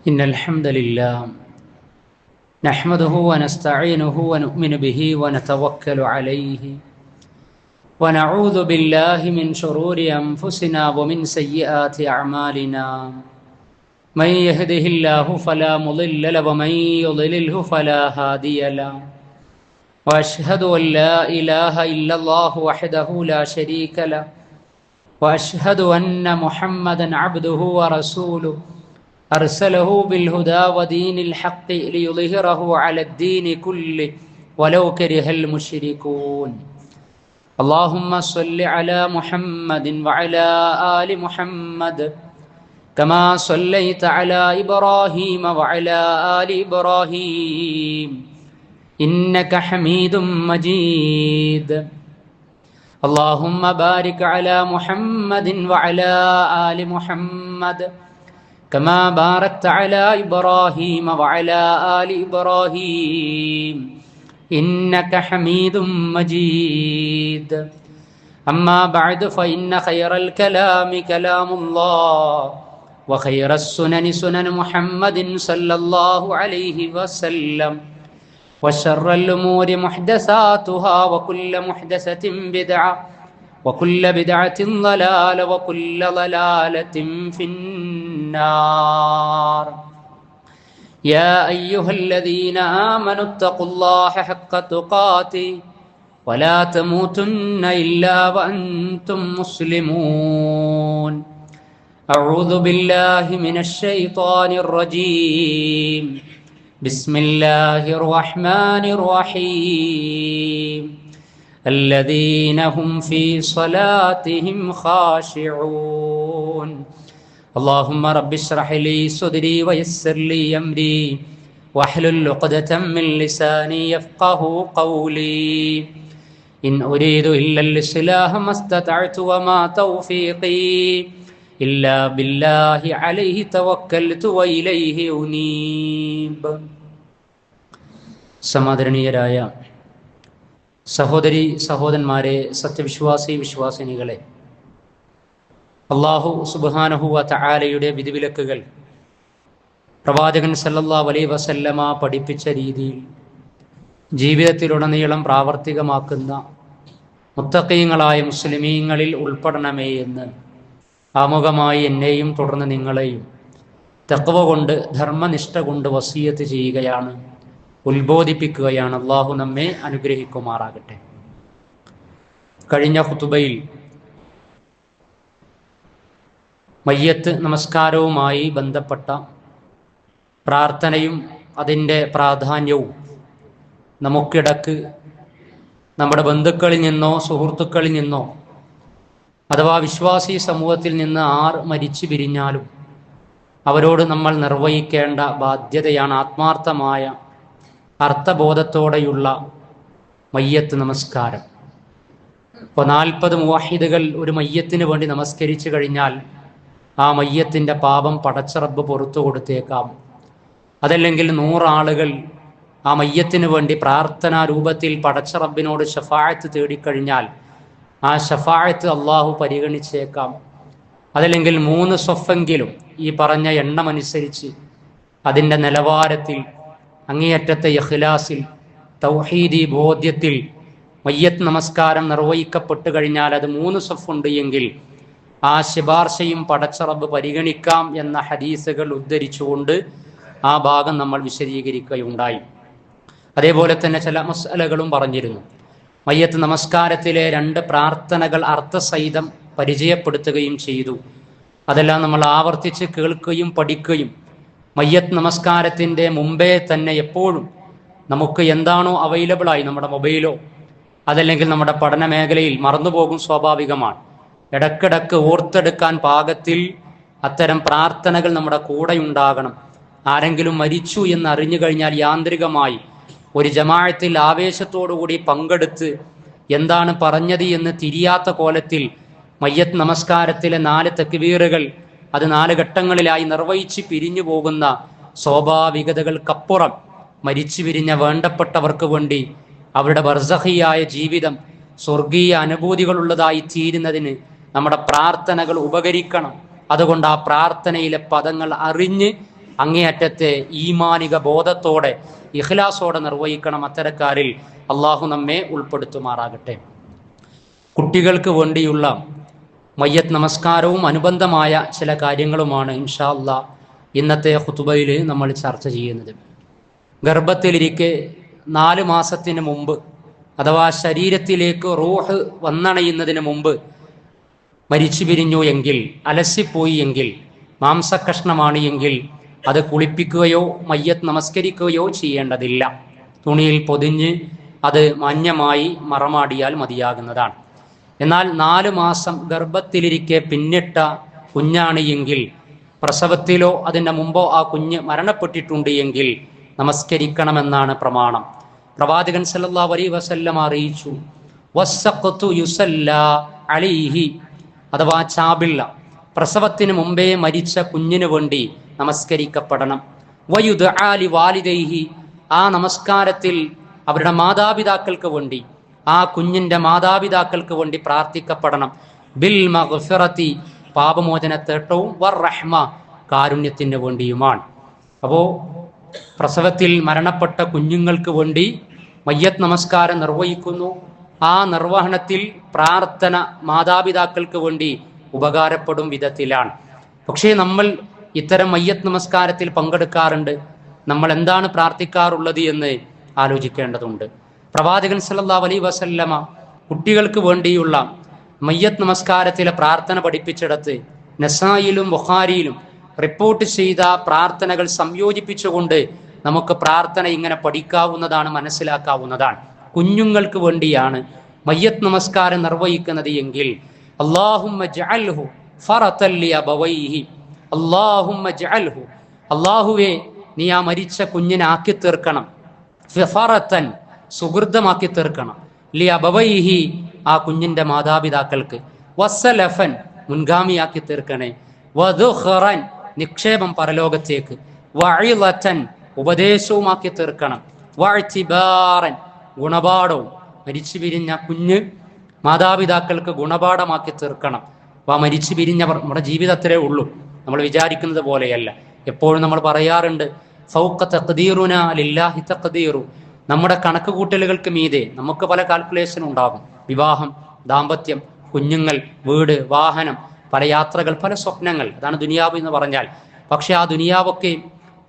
إن الحمد لله نحمده ونستعينه ونؤمن به ونتوكل عليه ونعوذ بالله من شرور أنفسنا ومن سيئات أعمالنا من يهده الله فلا مضل له ومن يضلله فلا هادي له وأشهد أن لا إله إلا الله وحده لا شريك له وأشهد أن محمدا عبده ورسوله أرسله بالهدى ودين الحق ليظهره على الدين كله ولو كره المشركون اللهم صل على محمد وعلى آل محمد كما صليت على إبراهيم وعلى آل إبراهيم إنك حميد مجيد اللهم بارك على محمد وعلى آل محمد كما باركت على إبراهيم وعلى آل إبراهيم إنك حميد مجيد أما بعد فإن خير الكلام كلام الله وخير السنن سنن محمد صلى الله عليه وسلم وشر الأمور محدثاتها وكل محدثة بدعة وكل بدعة ضلالة وكل ضلالة في النار يا أيها الذين آمنوا اتقوا الله حق تقاته ولا تموتن إلا وأنتم مسلمون أعوذ بالله من الشيطان الرجيم بسم الله الرحمن الرحيم الذين هم في صلاتهم خاشعون اللهم رب اشرح لي صدري ويسر لي أمري واحلل عقدة من لساني يفقه قولي إن أريد إلا الإصلاح ما استطعت وما توفيقي إلا بالله عليه توكلت وإليه أنيب. സമാദരണീയരായ സഹോദരി സഹോദരന്മാരെ, സത്യവിശ്വാസി വിശ്വാസിനികളെ, അല്ലാഹു സുബ്ഹാനഹു വ തആലയുടെ വിധിവിലക്കുകൾ പ്രവാചകൻ സല്ലല്ലാഹു അലൈഹി വസല്ലമ പഠിപ്പിച്ച രീതിയിൽ ജീവിതത്തിലുടനീളം പ്രാവർത്തികമാക്കുന്ന മുത്തഖീങ്ങളായ മുസ്ലിമീങ്ങളിൽ ഉൾപ്പെടണമേ എന്ന് ആമുഖമായി എന്നെയും തുടർന്ന് നിങ്ങളെയും തഖ്വ കൊണ്ട് ധർമ്മനിഷ്ഠ കൊണ്ട് വസിയത്ത് ചെയ്യുകയാണ്, ഉത്ബോധിപ്പിക്കുകയാണ്. അല്ലാഹു നമ്മെ അനുഗ്രഹിക്കുമാറാകട്ടെ. കഴിഞ്ഞ ഖുതുബയിൽ മയ്യത്ത് നമസ്കാരവുമായി ബന്ധപ്പെട്ട പ്രാർത്ഥനയും അതിൻ്റെ പ്രാധാന്യവും നമുക്കിടക്ക് നമ്മുടെ ബന്ധുക്കളിൽ നിന്നോ സുഹൃത്തുക്കളിൽ നിന്നോ അഥവാ വിശ്വാസി സമൂഹത്തിൽ നിന്ന് ആർ മരിച്ചു പിരിഞ്ഞാലും അവരോട് നമ്മൾ നിർവഹിക്കേണ്ട ബാധ്യതയാണ് ആത്മാർത്ഥമായ അർത്ഥബോധത്തോടെയുള്ള മയ്യത്ത് നമസ്കാരം. ഇപ്പോൾ 40 മുവഹിദുകൾ ഒരു മയ്യത്തിന് വേണ്ടി നമസ്കരിച്ചു കഴിഞ്ഞാൽ ആ മയ്യത്തിൻ്റെ പാപം പടച്ച റബ്ബ് പുറത്തു കൊടുത്തേക്കാം. അതല്ലെങ്കിൽ 100 ആളുകൾ ആ മയ്യത്തിന് വേണ്ടി പ്രാർത്ഥനാ രൂപത്തിൽ പടച്ച റബ്ബിനോട് ശഫാഅത്ത് തേടിക്കഴിഞ്ഞാൽ ആ ശഫാഅത്ത് അള്ളാഹു പരിഗണിച്ചേക്കാം. അതല്ലെങ്കിൽ 3 സ്വഫെങ്കിലും ഈ പറഞ്ഞ എണ്ണമനുസരിച്ച് അതിൻ്റെ നിലവാരത്തിൽ അങ്ങേയറ്റത്തെ ഇഖ്ലാസിൽ തൗഹീദി ബോധ്യത്തിൽ മയ്യത്ത് നമസ്കാരം നിർവഹിക്കപ്പെട്ടു കഴിഞ്ഞാൽ അത് 3 സ്വഫുണ്ട് എങ്കിൽ ആ ശുപാർശയും പടച്ച റബ്ബ് പരിഗണിക്കാം എന്ന ഹദീസുകൾ ഉദ്ധരിച്ചുകൊണ്ട് ആ ഭാഗം നമ്മൾ വിശദീകരിക്കുകയുണ്ടായി. അതേപോലെ തന്നെ ചില മസ്അലകളും പറഞ്ഞിരുന്നു. മയ്യത്ത് നമസ്കാരത്തിലെ 2 പ്രാർത്ഥനകൾ അർത്ഥസഹിതം പരിചയപ്പെടുത്തുകയും ചെയ്തു. അതെല്ലാം നമ്മൾ ആവർത്തിച്ച് കേൾക്കുകയും പഠിക്കുകയും മയ്യത്ത് നമസ്കാരത്തിൻ്റെ മുമ്പേ തന്നെ എപ്പോഴും നമുക്ക് എന്താണോ അവൈലബിളായി നമ്മുടെ മൊബൈലോ അതല്ലെങ്കിൽ നമ്മുടെ പഠന മേഖലയിൽ മറന്നുപോകും, സ്വാഭാവികമാണ്. ഇടക്കിടക്ക് ഓർത്തെടുക്കാൻ പാകത്തിൽ അത്തരം പ്രാർത്ഥനകൾ നമ്മുടെ കൂടെ ഉണ്ടാകണം. ആരെങ്കിലും മരിച്ചു എന്ന് അറിഞ്ഞു കഴിഞ്ഞാൽ യാന്ത്രികമായി ഒരു ജമാഅത്തിൽ ആവേശത്തോടുകൂടി പങ്കെടുത്ത് എന്താണ് പറഞ്ഞത് എന്ന് തിരിയാത്ത കോലത്തിൽ മയ്യത്ത് നമസ്കാരത്തിലെ 4 തക്ബീറുകൾ അത് 4 ഘട്ടങ്ങളിലായി നിർവഹിച്ച് പിരിഞ്ഞു പോകുന്ന സ്വാഭാവികതകൾക്കപ്പുറം മരിച്ചു പിരിഞ്ഞ വേണ്ടപ്പെട്ടവർക്ക് വേണ്ടി അവരുടെ ബർസഖിയായ ജീവിതം സ്വർഗീയ അനുഭൂതികളുള്ളതായി തീരുന്നതിന് നമ്മുടെ പ്രാർത്ഥനകൾ ഉപകരിക്കണം. അതുകൊണ്ട് ആ പ്രാർത്ഥനയിലെ പദങ്ങൾ അറിഞ്ഞ് അങ്ങേയറ്റത്തെ ഈമാനിക ബോധത്തോടെ ഇഖ്ലാസോടെ നിർവഹിക്കണം. അത്തരക്കാരിൽ അള്ളാഹു നമ്മെ ഉൾപ്പെടുത്തുമാറാകട്ടെ. കുട്ടികൾക്ക് വേണ്ടിയുള്ള മയ്യത്ത് നമസ്കാരവും അനുബന്ധമായ ചില കാര്യങ്ങളുമാണ് ഇൻഷാ അല്ലാഹ് ഇന്നത്തെ ഖുതുബയിൽ നമ്മൾ ചർച്ച ചെയ്യുന്നത്. ഗർഭത്തിലിരിക്കെ 4 മാസത്തിന് മുമ്പ് അഥവാ ശരീരത്തിലേക്ക് റൂഹ് വന്നണയുന്നതിന് മുമ്പ് മരിച്ചു പിരിഞ്ഞു എങ്കിൽ, അലസിപ്പോയി എങ്കിൽ, മാംസക്കഷ്ണമാണ് എങ്കിൽ അത് കുളിപ്പിക്കുകയോ മയ്യത്ത് നമസ്കരിക്കുകയോ ചെയ്യേണ്ടതില്ല. തുണിയിൽ പൊതിഞ്ഞ് അത് മാന്യമായി മറമാടിയാൽ മതിയാകുന്നതാണ്. എന്നാൽ 4 മാസം ഗർഭത്തിലിരിക്കെ പിന്നിട്ട കുഞ്ഞാണ് എങ്കിൽ, പ്രസവത്തിലോ അതിൻ്റെ മുമ്പോ ആ കുഞ്ഞ് മരണപ്പെട്ടിട്ടുണ്ട് എങ്കിൽ നമസ്കരിക്കണമെന്നാണ് പ്രമാണം. പ്രവാചകൻ സല്ലല്ലാഹു അലൈഹി വസല്ലം അറിയിച്ചു, വസ്സഖ്തു യുസല്ലാ അലൈഹി, അഥവാ ചാബിള്ള, പ്രസവത്തിന് മുമ്പേ മരിച്ച കുഞ്ഞിന് വേണ്ടി നമസ്കരിക്കപ്പെടണം. വയുദ്ആ ലിവാലിദൈഹി, ആ നമസ്കാരത്തിൽ അവരുടെ മാതാപിതാക്കൾക്ക് വേണ്ടി, ആ കുഞ്ഞിൻ്റെ മാതാപിതാക്കൾക്ക് വേണ്ടി പ്രാർത്ഥിക്കപ്പെടണം. ബിൽ മഗ്ഫിറതി, പാപമോചനത്തേട്ടവും, വർ-റഹ്മ, കാരുണ്യത്തിന് വേണ്ടിയുമാണ്. അപ്പോൾ പ്രസവത്തിൽ മരണപ്പെട്ട കുഞ്ഞുങ്ങൾക്ക് വേണ്ടി മയ്യത്ത് നമസ്കാരം നിർവഹിക്കുന്നു. ആ നിർവഹണത്തിൽ പ്രാർത്ഥന മാതാപിതാക്കൾക്ക് വേണ്ടി ഉപകാരപ്പെടും വിധത്തിലാണ്. പക്ഷേ നമ്മൾ ഇത്തരം മയ്യത്ത് നമസ്കാരത്തിൽ പങ്കെടുക്കാറുണ്ട്. നമ്മൾ എന്താണ് പ്രാർത്ഥിക്കാറുള്ളത് എന്ന് ആലോചിക്കേണ്ടതുണ്ട്. പ്രവാചകൻ സല്ലല്ലാഹു അലൈഹി വസല്ലമ കുട്ടികൾക്ക് വേണ്ടിയുള്ള മയ്യത്ത് നമസ്കാരത്തിലെ പ്രാർത്ഥന പഠിപ്പിച്ചിടത്ത് നസായിലും ബുഖാരിയിലും റിപ്പോർട്ട് ചെയ്ത പ്രാർത്ഥനകൾ സംയോജിപ്പിച്ചുകൊണ്ട് നമുക്ക് പ്രാർത്ഥന ഇങ്ങനെ പഠിക്കാവുന്നതാണ്, മനസ്സിലാക്കാവുന്നതാണ്. കുഞ്ഞുങ്ങൾക്ക് വേണ്ടിയാണ് മയ്യത്ത് നമസ്കാരം നിർവഹിക്കുന്നത് എങ്കിൽ അല്ലാഹുമ്മ ജഅൽഹു ഫറതൻ ലിഅബവൈഹി, അല്ലാഹുമ്മ ജഅൽഹു, അല്ലാഹുവേ നീ ആ മരിച്ച കുഞ്ഞിനെ ആക്കി തീർക്കണം, ഫറതൻ, സുഹൃതമാക്കി തീർക്കണം, ലിഅബവൈഹി, ആ കുഞ്ഞിന്റെ മാതാപിതാക്കൾക്ക്, വസ്സലഫൻ, മുൻഗാമിയാക്കി തീർക്കണേ, വദുഖറൻ, നിക്ഷേപം പരലോകത്തേക്ക്, വഇളതൻ, ഉപദേശവുമാക്കി തീർക്കണം, വഅ്തിബാറൻ, ഗുണപാഠവും, മരിച്ചു പിരിഞ്ഞ കുഞ്ഞ് മാതാപിതാക്കൾക്ക് ഗുണപാഠമാക്കി തീർക്കണം. അപ്പോൾ ആ മരിച്ചു പിരിഞ്ഞവർ നമ്മുടെ ജീവിതത്തിലേ ഉള്ളൂ, നമ്മൾ വിചാരിക്കുന്നത് പോലെയല്ല. എപ്പോഴും നമ്മൾ പറയാറുണ്ട്, ഫൗഖ തഖ്ദീറുനാ ലില്ലാഹി തഖ്ദീറു, നമ്മുടെ കണക്ക് കൂട്ടലുകൾക്ക് മീതെ നമുക്ക് പല കാൽക്കുലേഷൻ ഉണ്ടാകും. വിവാഹം, ദാമ്പത്യം, കുഞ്ഞുങ്ങൾ, വീട്, വാഹനം, പല യാത്രകൾ, പല സ്വപ്നങ്ങൾ, അതാണ് ദുനിയാവ് എന്ന് പറഞ്ഞാൽ. പക്ഷെ ആ ദുനിയാവൊക്കെ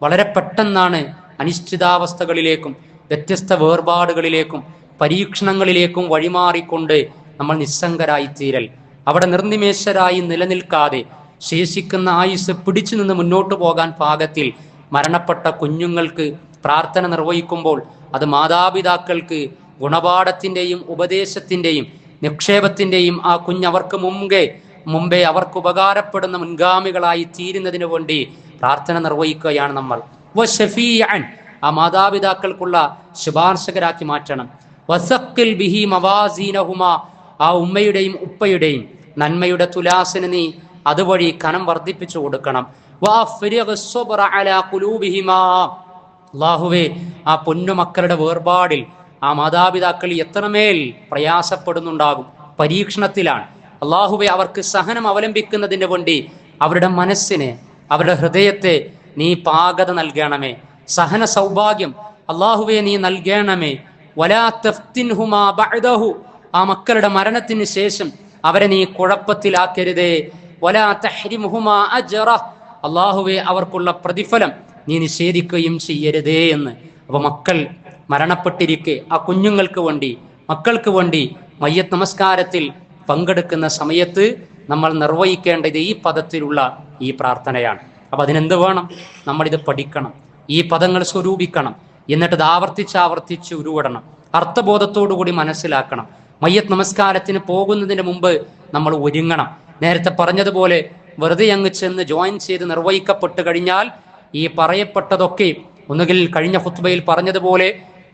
വളരെ പെട്ടെന്നാണ് അനിശ്ചിതാവസ്ഥകളിലേക്കും വ്യത്യസ്ത വേർപാടുകളിലേക്കും പരീക്ഷണങ്ങളിലേക്കും വഴിമാറിക്കൊണ്ട് നമ്മൾ നിസ്സംഗരായിത്തീരൽ, അവിടെ നിർനിമേഷരായി നിലനിൽക്കാതെ ശേഷിക്കുന്ന ആയുസ് പിടിച്ചു നിന്ന് മുന്നോട്ട് പോകാൻ പാകത്തിൽ മരണപ്പെട്ട കുഞ്ഞുങ്ങൾക്ക് പ്രാർത്ഥന നിർവഹിക്കുമ്പോൾ അത് മാതാപിതാക്കൾക്ക് ഗുണപാഠത്തിൻ്റെയും ഉപദേശത്തിൻ്റെയും നിക്ഷേപത്തിൻ്റെയും ആ കുഞ്ഞവർക്ക് മുമ്പേ അവർക്ക് ഉപകാരപ്പെടുന്ന മുൻഗാമികളായി തീരുന്നതിന് വേണ്ടി പ്രാർത്ഥന നിർവഹിക്കുകയാണ് നമ്മൾ. വശഫീഅൻ, ആ മാതാപിതാക്കൾക്കുള്ള ശുപാർശകരാക്കി മാറ്റണം. വസഖിൽ ബിഹി മവാസീനഹുമാ, ആ ഉമ്മയുടെയും ഉപ്പയുടെയും നന്മയുടെ തുലാസിന് നീ അതുവഴി കനം വർദ്ധിപ്പിച്ചു കൊടുക്കണം. വഅഫ്രിഗ സ്വബ്റ അലാ ഖുലൂബിഹിമാ, അല്ലാഹുവേ ആ പൊന്നുമക്കളുടെ വേർപാടിൽ ആ മാതാപിതാക്കൾ എത്രമേൽ പ്രയാസപ്പെടുന്നുണ്ടാകും, പരീക്ഷണത്തിലാണ്. അല്ലാഹുവേ അവർക്ക് സഹനം അവലംബിക്കുന്നതിന് വേണ്ടി അവരുടെ മനസ്സിനെ, അവരുടെ ഹൃദയത്തെ നീ പാകത നൽകണമേ, സഹന സൗഭാഗ്യം അല്ലാഹുവേ നീ നൽകണമേ. വലാ തഫ്തിൻഹുമാ ബഅദഹു, ആ മക്കളുടെ മരണത്തിന് ശേഷം അവരെ നീ കുഴപ്പത്തിലാക്കരുതേ. വലാ തഹ്രിംഹുമാ അജ്റഹ്, അല്ലാഹുവേ അവർക്കുള്ള പ്രതിഫലം നീ നിഷേധിക്കുകയും ചെയ്യരുതേ എന്ന്. അപ്പോൾ മക്കൾ മരണപ്പെട്ടിരിക്കെ ആ കുഞ്ഞുങ്ങൾക്ക് വേണ്ടി, മക്കൾക്ക് വേണ്ടി മയ്യത്ത് നമസ്കാരത്തിൽ പങ്കെടുക്കുന്ന സമയത്ത് നമ്മൾ നിർവഹിക്കേണ്ടത് ഈ പദത്തിലുള്ള ഈ പ്രാർത്ഥനയാണ്. അപ്പം അതിനെന്ത് വേണം? നമ്മളിത് പഠിക്കണം, ഈ പദങ്ങൾ സ്വരൂപിക്കണം, എന്നിട്ട് ഇത് ആവർത്തിച്ച് ഉരുവിടണം, അർത്ഥബോധത്തോടു കൂടി മനസ്സിലാക്കണം. മയ്യത്ത് നമസ്കാരത്തിന് പോകുന്നതിന് മുമ്പ് നമ്മൾ ഒരുങ്ങണം. നേരത്തെ പറഞ്ഞതുപോലെ വെറുതെ അങ്ങ് ചെന്ന് ജോയിൻ ചെയ്ത് നിർവഹിക്കപ്പെട്ട് കഴിഞ്ഞാൽ ഈ പറയപ്പെട്ടതൊക്കെ ഒന്നുകിൽ കഴിഞ്ഞ ഖുത്ബയിൽ പറഞ്ഞതുപോലെ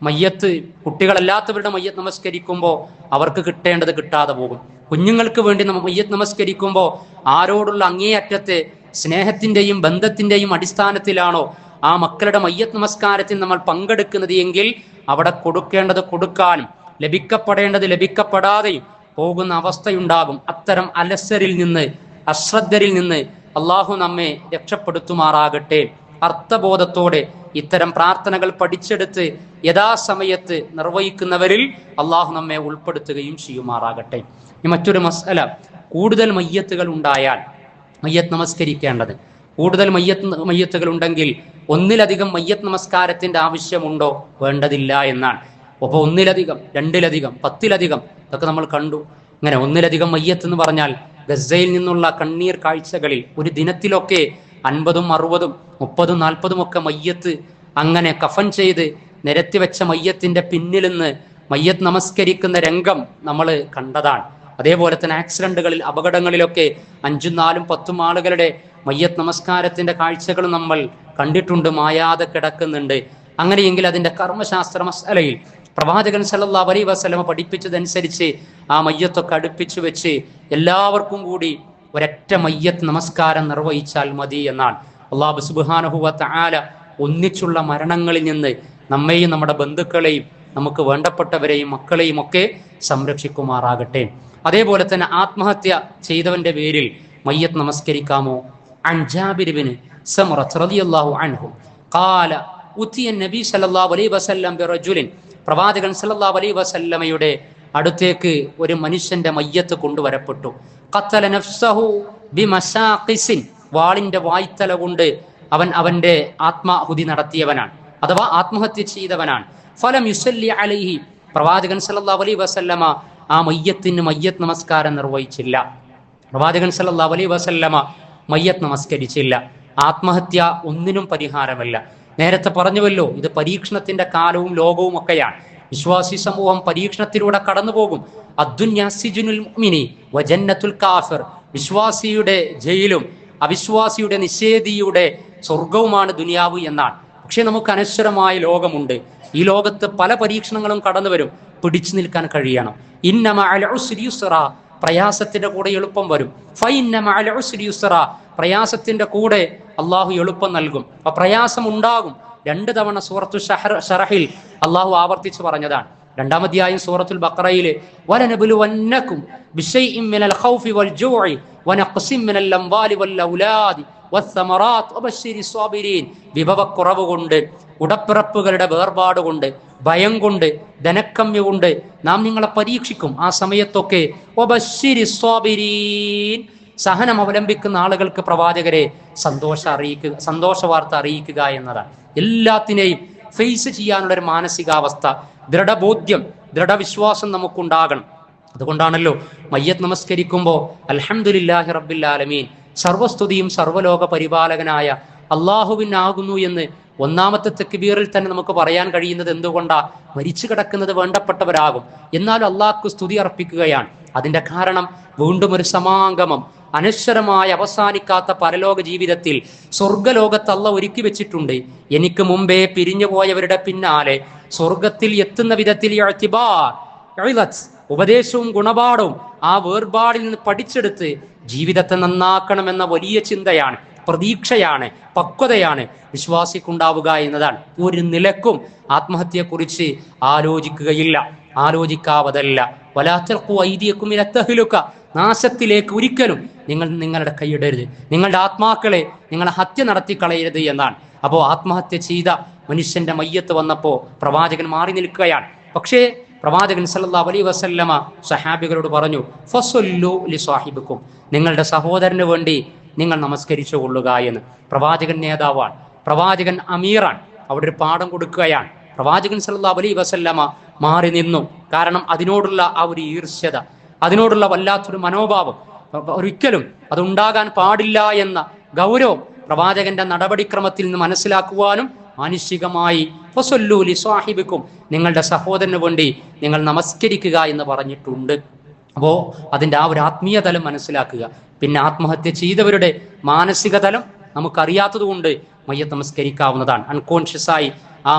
മയ്യത്ത്, കുട്ടികളല്ലാത്തവരുടെ മയ്യത്ത് നമസ്കരിക്കുമ്പോൾ അവർക്ക് കിട്ടേണ്ടത് കിട്ടാതെ പോകും. കുഞ്ഞുങ്ങൾക്ക് വേണ്ടി മയ്യത്ത് നമസ്കരിക്കുമ്പോൾ ആരോടുള്ള അങ്ങേയറ്റത്തെ സ്നേഹത്തിൻ്റെയും ബന്ധത്തിൻ്റെയും അടിസ്ഥാനത്തിലാണോ ആ മക്കളുടെ മയ്യത്ത് നമസ്കാരത്തിൽ നമ്മൾ പങ്കെടുക്കുന്നത് എങ്കിൽ അവിടെ കൊടുക്കേണ്ടത് കൊടുക്കാനും ലഭിക്കപ്പെടേണ്ടത് ലഭിക്കപ്പെടാതെയും പോകുന്ന അവസ്ഥയുണ്ടാകും. അത്തരം അലസരിൽ നിന്ന്, അശ്രദ്ധരിൽ നിന്ന് അള്ളാഹു നമ്മെ രക്ഷപ്പെടുത്തുമാറാകട്ടെ. അർത്ഥബോധത്തോടെ ഇത്തരം പ്രാർത്ഥനകൾ പഠിച്ചെടുത്ത് യഥാസമയത്ത് നിർവഹിക്കുന്നവരിൽ അള്ളാഹു നമ്മെ ഉൾപ്പെടുത്തുകയും ചെയ്യുമാറാകട്ടെ. മറ്റൊരു മസ്അല, കൂടുതൽ മയ്യത്തുകൾ ഉണ്ടായാൽ മയ്യത്ത് നമസ്കരിക്കേണ്ടത്. കൂടുതൽ മയ്യത്തുകൾ ഉണ്ടെങ്കിൽ ഒന്നിലധികം മയ്യത്ത് നമസ്കാരത്തിന്റെ ആവശ്യമുണ്ടോ? വേണ്ടതില്ല എന്നാണ്. അപ്പോൾ ഒന്നിലധികം, രണ്ടിലധികം, 10ലധികം ഇതൊക്കെ നമ്മൾ കണ്ടു. ഇങ്ങനെ ഒന്നിലധികം മയ്യത്ത് എന്ന് പറഞ്ഞാൽ ഗസയിൽ നിന്നുള്ള കണ്ണീർ കാഴ്ചകളിൽ ഒരു ദിനത്തിലൊക്കെ 50ഉം 60ഉം 30ഉം 40ഉം ഒക്കെ മയ്യത്ത് അങ്ങനെ കഫൻ ചെയ്ത് നിരത്തി വെച്ച മയ്യത്തിന്റെ പിന്നിൽ നിന്ന് മയ്യത്ത് നമസ്കരിക്കുന്ന രംഗം നമ്മൾ കണ്ടതാണ്. അതേപോലെ തന്നെ ആക്സിഡന്റുകളിൽ, അപകടങ്ങളിലൊക്കെ 5ഉം 4ഉം 10ഉം ആളുകളുടെ മയ്യത്ത് നമസ്കാരത്തിന്റെ കാഴ്ചകൾ നമ്മൾ കണ്ടിട്ടുണ്ട്, മായാതെ കിടക്കുന്നുണ്ട്. അങ്ങനെയെങ്കിൽ അതിന്റെ കർമ്മശാസ്ത്ര മസ്അലയിൽ പ്രവാചകൻ സല്ലല്ലാഹു അലൈഹി വസല്ലമ പഠിപ്പിച്ചതനുസരിച്ച് ആ മയ്യത്തൊക്കെ അടുപ്പിച്ചു വെച്ച് എല്ലാവർക്കും കൂടി ഒരൊറ്റ മയ്യത്ത് നമസ്കാരം നിർവഹിച്ചാൽ മതി എന്നാണ്. അല്ലാഹു സുബ്ഹാനഹു വ തആല ഒന്നിച്ചുള്ള മരണങ്ങളിൽ നിന്ന് നമ്മെയും നമ്മുടെ ബന്ധുക്കളെയും നമുക്ക് വേണ്ടപ്പെട്ടവരെയും മക്കളെയും ഒക്കെ സംരക്ഷിക്കുമാറാകട്ടെ. അതേപോലെ തന്നെ ആത്മഹത്യ ചെയ്തവന്റെ പേരിൽ മയ്യത്ത് നമസ്കരിക്കാമോ? അൻ ജാബിർ ഇബ്നു സമുറ റളിയല്ലാഹു അൻഹു ഖാല ഉതിയ നബി സല്ലല്ലാഹു അലൈഹി വസല്ലം ബിറജുലിൻ, പ്രവാചകൻ സല്ലല്ലാഹു അലൈഹി വസല്ലമയുടെ അടുത്തേക്ക് ഒരു മനുഷ്യന്റെ മയ്യത്ത് കൊണ്ടുവരപ്പെട്ടു. ഖത്തല നഫ്സഹു ബിമസാഖിസിൻ, വാളിന്റെ വായ്ത്തല കൊണ്ട് അവന്റെ ആത്മാഹുതി നടത്തിയവനാണ്, അഥവാ ആത്മഹത്യ ചെയ്തവനാണ്. ഫലം യുസല്ലി അലൈഹി, പ്രവാചകൻ സല്ലല്ലാഹു അലൈഹി വസല്ലമ ആ മയ്യത്തിന് മയ്യത്ത് നമസ്കാരം നിർവഹിച്ചില്ല. പ്രവാചകൻ സല്ലല്ലാഹു അലൈഹി വസല്ലമ മയ്യത്ത് നമസ്കരിച്ചില്ല. ആത്മഹത്യ ഒന്നിനും പരിഹാരമല്ല. നേരത്തെ പറഞ്ഞുവല്ലോ, ഇത് പരീക്ഷണത്തിന്റെ കാലവും ലോകവും ഒക്കെയാണ്. വിശ്വാസി സമൂഹം പരീക്ഷണത്തിലൂടെ കടന്നു പോകും. അദ്ദുന്യാ സിജ്നുൽ മുഅ്മിനി വജന്നത്തുൽ കാഫിർ, വിശ്വാസിയുടെ ജയിലും അവിശ്വാസിയുടെ നിഷേധിയുടെ സ്വർഗവുമാണ് ദുനിയാവ് എന്നാണ്. പക്ഷെ നമുക്ക് അനശ്വരമായ ലോകമുണ്ട്. ഈ ലോകത്ത് പല പരീക്ഷണങ്ങളും കടന്നു വരും. പിടിച്ചു നിൽക്കാൻ കഴിയണം. ഇന്ന മഅൽ ഉസ്രി യുസ്റാ, പ്രയാസത്തിന്റെ കൂടെ എളുപ്പം വരും. ഫഇന്ന മഅൽ ഉസ്രി യുസ്റാ, പ്രയാസത്തിന്റെ കൂടെ അള്ളാഹു എളുപ്പം നൽകും. അപ്പൊ പ്രയാസം ഉണ്ടാകും. 2 തവണ സൂറത്തു ശറഹിൽ അള്ളാഹു ആവർത്തിച്ച് പറഞ്ഞതാണ്. 2-ാം അധ്യായം സൂറത്തുൽ ബഖറയിലെ വലനബ്ലുവന്നകും ബിശൈഇൻ മിനൽ ഖൗഫി വൽ ജൂഇ വനഖ്സിൻ മിനൽ അംവാലി വൽ ഔലാദി വസ്സമറാത്ത് വബശ്ശിരിസ് സ്വാബിരീൻ, വിഭവക്കുറവ് കൊണ്ട്, ഉടപ്പിറപ്പുകളുടെ വേർപാട് കൊണ്ട്, ഭയം കൊണ്ട്, ധനക്കമ്യ കൊണ്ട് നാം നിങ്ങളെ പരീക്ഷിക്കും. ആ സമയത്തൊക്കെ വബശ്ശിരിസ് സ്വാബിരീൻ, സഹനം അവലംബിക്കുന്ന ആളുകൾക്ക് പ്രവാചകരെ സന്തോഷ വാർത്ത അറിയിക്കുക എന്നതാണ്. എല്ലാത്തിനെയും ഫേസ് ചെയ്യാനുള്ള ഒരു മാനസികാവസ്ഥ, ദൃഢബോധ്യം, ദൃഢവിശ്വാസം നമുക്കുണ്ടാകണം. അതുകൊണ്ടാണല്ലോ മയ്യത്ത് നമസ്കരിക്കുമ്പോൾ അൽഹംദുലില്ലാഹി റബ്ബിൽ ആലമീൻ, സർവസ്തുതിയും സർവ്വലോക പരിപാലകനായ അള്ളാഹുവിനാകുന്നു എന്ന് 1-ാമത്തെ തക്ബീറിൽ തന്നെ നമുക്ക് പറയാൻ കഴിയുന്നത് എന്തുകൊണ്ടാ? മരിച്ചു കിടക്കുന്നത് വേണ്ടപ്പെട്ടവരാകും, എന്നാലും അള്ളാഹ്ക്ക് സ്തുതി അർപ്പിക്കുകയാണ്. അതിന്റെ കാരണം വീണ്ടും ഒരു സമാഗമം, അനശ്വരമായ അവസാനിക്കാത്ത പരലോക ജീവിതത്തിൽ സ്വർഗലോകത്ത് അള്ളാഹ് ഒരുക്കി വെച്ചിട്ടുണ്ട്. എനിക്ക് മുമ്പേ പിരിഞ്ഞു പോയവരുടെ പിന്നാലെ സ്വർഗത്തിൽ എത്തുന്ന വിധത്തിൽ ഉപദേശവും ഗുണപാഠവും ആ വേർപാടിൽ നിന്ന് പഠിച്ചെടുത്ത് ജീവിതത്തെ നന്നാക്കണമെന്ന വലിയ ചിന്തയാണ്, പ്രതീക്ഷയാണ്, പക്വതയാണ് വിശ്വാസിക്കുണ്ടാവുക എന്നതാണ്. ഒരു നിലക്കും ആത്മഹത്യയെക്കുറിച്ച് ആലോചിക്കുകയില്ല, ആലോചിക്കാവതല്ല. വലാത്തൽഖു ഐദിയക്കും ഇല തഹ്ലുക, നാശത്തിലേക്ക് ഒരിക്കലും നിങ്ങളുടെ കൈയിടരുത്, നിങ്ങളുടെ ആത്മാക്കളെ നിങ്ങൾ ഹത്യ നടത്തി കളയരുത് എന്നാണ്. അപ്പോൾ ആത്മഹത്യ ചെയ്ത മനുഷ്യന്റെ മയ്യത്ത് വന്നപ്പോൾ പ്രവാചകൻ മാറി നിൽക്കുകയാണ്. പക്ഷേ പ്രവാചകൻ സല്ലല്ലാഹു അലൈഹി വസല്ലമ സഹാബികളോട് പറഞ്ഞു, ഫസല്ലു ലിസാഹിബിക്കും, നിങ്ങളുടെ സഹോദരന് വേണ്ടി നിങ്ങൾ നമസ്കരിച്ചു കൊള്ളുക എന്ന്. പ്രവാചകൻ നേതാവാണ്, പ്രവാചകൻ അമീറാണ്, അവിടെ ഒരു പാഠം കൊടുക്കുകയാണ്. പ്രവാചകൻ സല്ലല്ലാഹു അലൈഹി വസല്ലമ മാറി നിന്നു. കാരണം അതിനോടുള്ള ആ ഒരു ഈർഷ്യത, അതിനോടുള്ള വല്ലാത്തൊരു മനോഭാവം, ഒരിക്കലും അതുണ്ടാകാൻ പാടില്ല എന്ന ഗൗരവം പ്രവാചകന്റെ നടപടിക്രമത്തിൽ നിന്ന് മനസ്സിലാക്കുവാനും മാനുഷികമായി ഫസല്ലു ലിസാഹിബിക്കും, നിങ്ങളുടെ സഹോദരന് വേണ്ടി നിങ്ങൾ നമസ്കരിക്കുക എന്ന് പറഞ്ഞിട്ടുണ്ട്. അപ്പോൾ അതിൻ്റെ ആ ഒരു ആത്മീയ തലം മനസ്സിലാക്കുക. പിന്നെ ആത്മഹത്യ ചെയ്തവരുടെ മാനസിക തലം നമുക്കറിയാത്തത് കൊണ്ട് മയ്യത്ത് നമസ്കരിക്കാവുന്നതാണ്. അൺകോൺഷ്യസായി ആ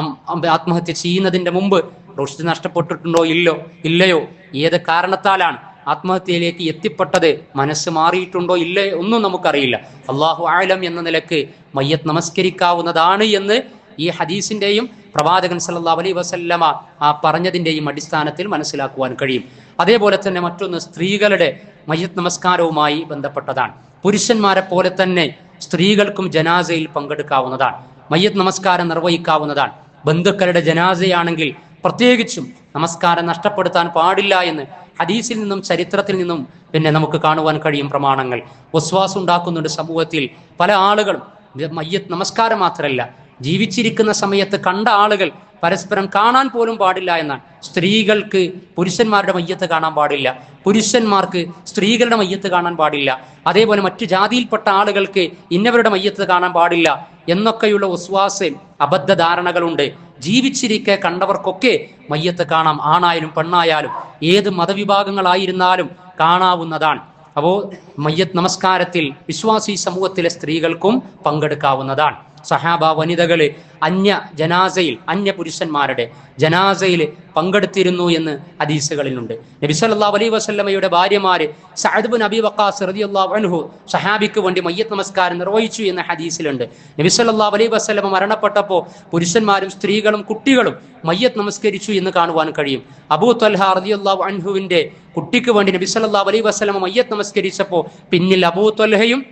ആത്മഹത്യ ചെയ്യുന്നതിന്റെ മുമ്പ് റുഷ്ദ് നഷ്ടപ്പെട്ടിട്ടുണ്ടോ ഇല്ലയോ, ഏത് കാരണത്താലാണ് ആത്മഹത്യയിലേക്ക് എത്തിപ്പെട്ടത്, മനസ്സ് മാറിയിട്ടുണ്ടോ ഇല്ലയോ ഒന്നും നമുക്കറിയില്ല. അള്ളാഹു ആലം എന്ന നിലക്ക് മയ്യത്ത് നമസ്കരിക്കാവുന്നതാണ് എന്ന് ഈ ഹദീസിന്റെയും പ്രവാചകൻ സല്ലല്ലാഹു അലൈഹി വസല്ലമ ആ പറഞ്ഞതിന്റെയും അടിസ്ഥാനത്തിൽ മനസ്സിലാക്കുവാൻ കഴിയും. അതേപോലെ തന്നെ മറ്റൊന്ന് സ്ത്രീകളുടെ മയ്യത്ത് നമസ്കാരവുമായി ബന്ധപ്പെട്ടതാണ്. പുരുഷന്മാരെ പോലെ തന്നെ സ്ത്രീകൾക്കും ജനാസയിൽ പങ്കെടുക്കാവുന്നതാണ്, മയ്യത്ത് നമസ്കാരം നിർവഹിക്കാവുന്നതാണ്. ബന്ധുക്കളുടെ ജനാസയാണെങ്കിൽ പ്രത്യേകിച്ചും നമസ്കാരം നഷ്ടപ്പെടുത്താൻ പാടില്ല എന്ന് ഹദീസിൽ നിന്നും ചരിത്രത്തിൽ നിന്നും നമുക്ക് കാണുവാൻ കഴിയും പ്രമാണങ്ങൾ. വസ്വാസ് ഉണ്ടാക്കുന്നുണ്ട് സമൂഹത്തിൽ. പല ആളുകളും മയ്യത്ത് നമസ്കാരം മാത്രമല്ല, ജീവിച്ചിരിക്കുന്ന സമയത്ത് കണ്ട ആളുകൾ പരസ്പരം കാണാൻ പോലും പാടില്ല എന്നാണ്. സ്ത്രീകൾക്ക് പുരുഷന്മാരുടെ മയ്യത്ത് കാണാൻ പാടില്ല, പുരുഷന്മാർക്ക് സ്ത്രീകളുടെ മയ്യത്ത് കാണാൻ പാടില്ല, അതേപോലെ മറ്റു ജാതിയിൽപ്പെട്ട ആളുകൾക്ക് ഇന്നവരുടെ മയ്യത്ത് കാണാൻ പാടില്ല എന്നൊക്കെയുള്ള വസ്വാസ് അബദ്ധധാരണകളുണ്ട്. ജീവിച്ചിരിക്കെ കണ്ടവർക്കൊക്കെ മയ്യത്ത് കാണാം, ആണായാലും പെണ്ണായാലും ഏത് മതവിഭാഗങ്ങളായിരുന്നാലും കാണാവുന്നതാണ്. അപ്പോൾ മയ്യത്ത് നമസ്കാരത്തിൽ വിശ്വാസി സമൂഹത്തിലെ സ്ത്രീകൾക്കും പങ്കെടുക്കാവുന്നതാണ്. സഹാബ വനിതകള് അന്യ പുരുഷന്മാരുടെ ജനാസയിൽ പങ്കെടുത്തിരുന്നു എന്ന് ഹദീസുകളിലുണ്ട്. നബി സല്ലല്ലാഹു അലൈഹി വസല്ലമയുടെ ഭാര്യമാര് സഅദ് ബിൻ അബി വഖാസ് റളിയല്ലാഹു അൻഹു സഹാബിക്ക് വേണ്ടി മയ്യത്ത് നമസ്കാരം നിർവഹിച്ചു എന്ന ഹദീസിലുണ്ട്. നബി സല്ലല്ലാഹു അലൈഹി വസല്ലമ മരണപ്പെട്ടപ്പോൾ പുരുഷന്മാരും സ്ത്രീകളും കുട്ടികളും മയ്യത്ത് നമസ്കരിച്ചു എന്ന് കാണുവാൻ കഴിയും. അബൂ ത്വൽഹ റളിയല്ലാഹു അൻഹുവിന്റെ കുട്ടിക്ക് വേണ്ടി നബി സല്ലല്ലാഹു അലൈഹി വസല്ലമ മയ്യത്ത് നമസ്കരിച്ചപ്പോൾ പിന്നിൽ അബൂ ത്വൽഹയും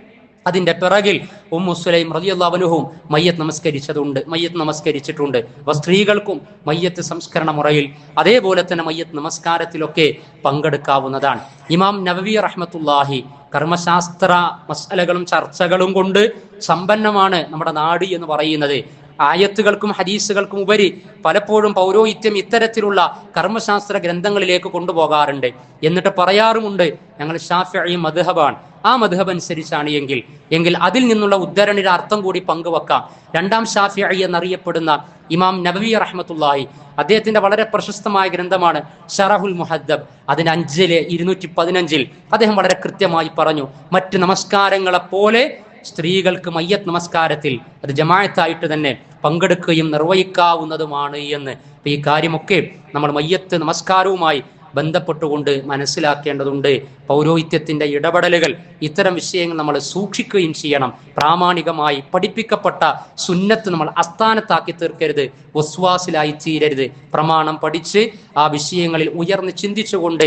അതിന്റെ പിറകിൽ ഉമ്മു സുലൈം റളിയല്ലാഹു അൻഹും മയ്യത്ത് നമസ്കരിച്ചിട്ടുണ്ട്. അപ്പോൾ സ്ത്രീകൾക്കും മയ്യത്ത് സംസ്കരണ മുറയിൽ അതേപോലെ തന്നെ മയ്യത്ത് നമസ്കാരത്തിലൊക്കെ പങ്കെടുക്കാവുന്നതാണ്. ഇമാം നവവി റഹ്മത്തുള്ളാഹി കർമ്മശാസ്ത്ര മസ്അലകളും ചർച്ചകളും കൊണ്ട് സമ്പന്നമാണ് നമ്മുടെ നാട് എന്ന് പറയുന്നത്. ആയത്തുകൾക്കും ഹദീസുകൾക്കും ഉപരി പലപ്പോഴും പൗരോഹിത്യം ഇത്തരത്തിലുള്ള കർമ്മശാസ്ത്ര ഗ്രന്ഥങ്ങളിലേക്ക് കൊണ്ടുപോകാറുണ്ട്. എന്നിട്ട് പറയാറുമുണ്ട്, ഞങ്ങൾ ശാഫിഈ മദ്ഹബാണ്, ആ മദ്ഹബ് അനുസരിച്ചാണ് എങ്കിൽ അതിൽ നിന്നുള്ള ഉദ്ധരണിയുടെ അർത്ഥം കൂടി പങ്കുവെക്കാം. രണ്ടാം ശാഫിഈ എന്നറിയപ്പെടുന്ന ഇമാം നവവി റഹ്മത്തുള്ളാഹി, അദ്ദേഹത്തിന്റെ വളരെ പ്രശസ്തമായ ഗ്രന്ഥമാണ് ശറഹുൽ മുഹദ്ദബ്. അതിന് 215 അദ്ദേഹം വളരെ കൃത്യമായി പറഞ്ഞു, മറ്റ് നമസ്കാരങ്ങളെ പോലെ സ്ത്രീകൾക്ക് മയ്യത്ത് നമസ്കാരത്തിൽ അത് ജമാഅത്തായിട്ട് തന്നെ പങ്കെടുക്കുകയും നിർവഹിക്കാവുന്നതുമാണ് എന്ന്. അപ്പൊ ഈ കാര്യമൊക്കെ നമ്മൾ മയ്യത്ത് നമസ്കാരവുമായി ബന്ധപ്പെട്ടുകൊണ്ട് മനസ്സിലാക്കേണ്ടതുണ്ട്. പൗരോഹിത്യത്തിന്റെ ഇടപെടലുകൾ ഇത്തരം വിഷയങ്ങൾ നമ്മൾ സൂക്ഷിക്കുകയും ചെയ്യണം. പ്രാമാണികമായി പഠിപ്പിക്കപ്പെട്ട സുന്നത്ത് നമ്മൾ അസ്ഥാനത്താക്കി തീർക്കരുത്, വസ്വാസിലായി തീരരുത്. പ്രമാണം പഠിച്ച് ആ വിഷയങ്ങളിൽ ഉയർന്ന് ചിന്തിച്ചുകൊണ്ട്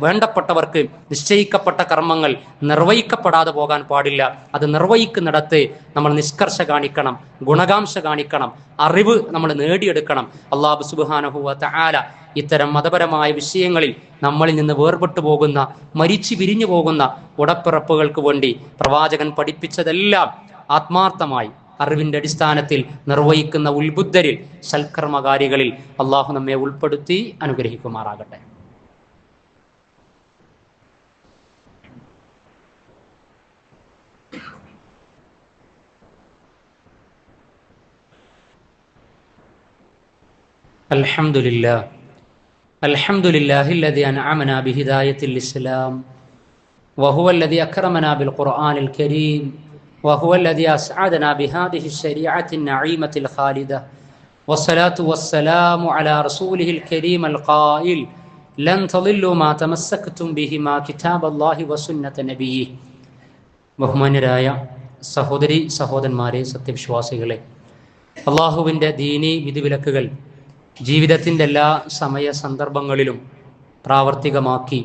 വേണ്ടപ്പെട്ടവർക്ക് നിശ്ചയിക്കപ്പെട്ട കർമ്മങ്ങൾ നിർവഹിക്കപ്പെടാതെ പോകാൻ പാടില്ല. അത് നിർവഹിക്കുന്നിടത്ത് നമ്മൾ നിഷ്കർഷ കാണിക്കണം, ഗുണകാംക്ഷ കാണിക്കണം, അറിവ് നമ്മൾ നേടിയെടുക്കണം. അല്ലാഹു സുബ്ഹാനഹു വ തആല ഇത്തരം മതപരമായ വിഷയങ്ങളിൽ നമ്മളിൽ നിന്ന് വേർപെട്ടു പോകുന്ന, മരിച്ചു പിരിഞ്ഞു പോകുന്ന ഉടപ്പിറപ്പുകൾക്ക് വേണ്ടി പ്രവാചകൻ പഠിപ്പിച്ചതെല്ലാം ആത്മാർത്ഥമായി അറിവിന്റെ അടിസ്ഥാനത്തിൽ നിർവഹിക്കുന്ന ഉത്ബുദ്ധരിൽ, സൽക്കർമ്മകാരികളിൽ അള്ളാഹു നമ്മെ ഉൾപ്പെടുത്തി അനുഗ്രഹിക്കുമാറാകട്ടെ. അൽഹംദുലില്ലാഹി الذي أنعمنا بهداية الإسلام وهو الذي أكرمنا بالقرآن الكريم وهو الذي أسعدنا بهذه الشريعة النعيمة الخالدة والصلاة والسلام على رسوله الكريم القائل لن تضلوا ما تمسكتم بهما كتاب الله وسنة نبيه. ബഹുമാന്യരായ സഹോദരി സഹോദരന്മാരെ, സത്യവിശ്വാസികളെ, അള്ളാഹുവിൻ്റെ ദീനി വിധിവിലക്കുകൾ ജീവിതത്തിൻ്റെ എല്ലാ സമയ സന്ദർഭങ്ങളിലും പ്രാവർത്തികമാക്കി